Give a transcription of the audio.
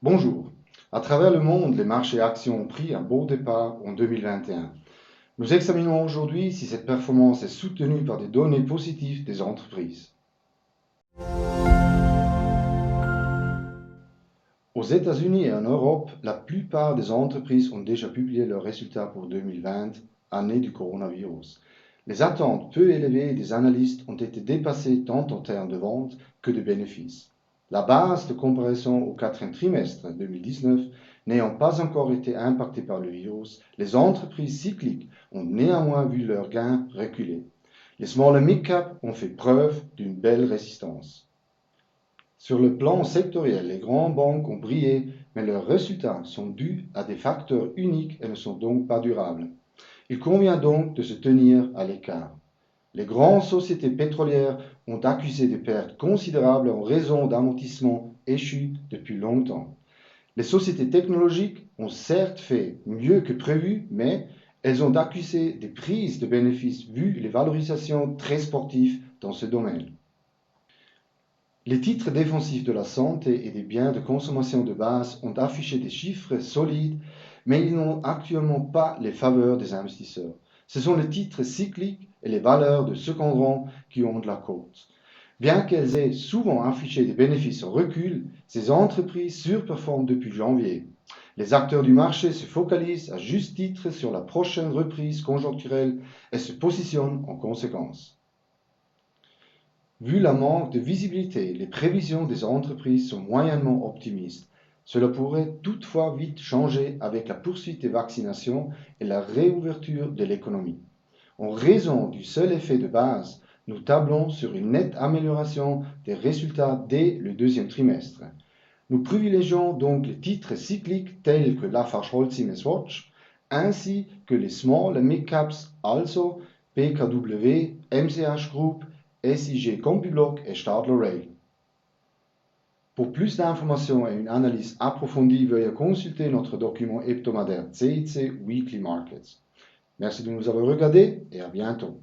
Bonjour. À travers le monde, les marchés actions ont pris un beau départ en 2021. Nous examinons aujourd'hui si cette performance est soutenue par des données positives des entreprises. Aux États-Unis et en Europe, la plupart des entreprises ont déjà publié leurs résultats pour 2020, année du coronavirus. Les attentes peu élevées des analystes ont été dépassées tant en termes de ventes que de bénéfices. La base de comparaison au quatrième trimestre 2019 n'ayant pas encore été impactée par le virus, les entreprises cycliques ont néanmoins vu leurs gains reculer. Les small et mid cap ont fait preuve d'une belle résistance. Sur le plan sectoriel, les grandes banques ont brillé, mais leurs résultats sont dus à des facteurs uniques et ne sont donc pas durables. Il convient donc de se tenir à l'écart. Les grandes sociétés pétrolières ont accusé des pertes considérables en raison d'amortissements échus depuis longtemps. Les sociétés technologiques ont certes fait mieux que prévu, mais elles ont accusé des prises de bénéfices vu les valorisations très sportives dans ce domaine. Les titres défensifs de la santé et des biens de consommation de base ont affiché des chiffres solides, mais ils n'ont actuellement pas les faveurs des investisseurs. Ce sont les titres cycliques et les valeurs de second rang qui ont de la cote. Bien qu'elles aient souvent affiché des bénéfices en recul, ces entreprises surperforment depuis janvier. Les acteurs du marché se focalisent à juste titre sur la prochaine reprise conjoncturelle et se positionnent en conséquence. Vu la manque de visibilité, les prévisions des entreprises sont moyennement optimistes. Cela pourrait toutefois vite changer avec la poursuite des vaccinations et la réouverture de l'économie. En raison du seul effet de base, nous tablons sur une nette amélioration des résultats dès le deuxième trimestre. Nous privilégions donc les titres cycliques tels que LafargeHolcim et Swatch, ainsi que les small et mid caps, also BKW, MCH Group, SIG Compubloc et Stadler Rail. Pour plus d'informations et une analyse approfondie, veuillez consulter notre document hebdomadaire CIC Weekly Markets. Merci de nous avoir regardés et à bientôt.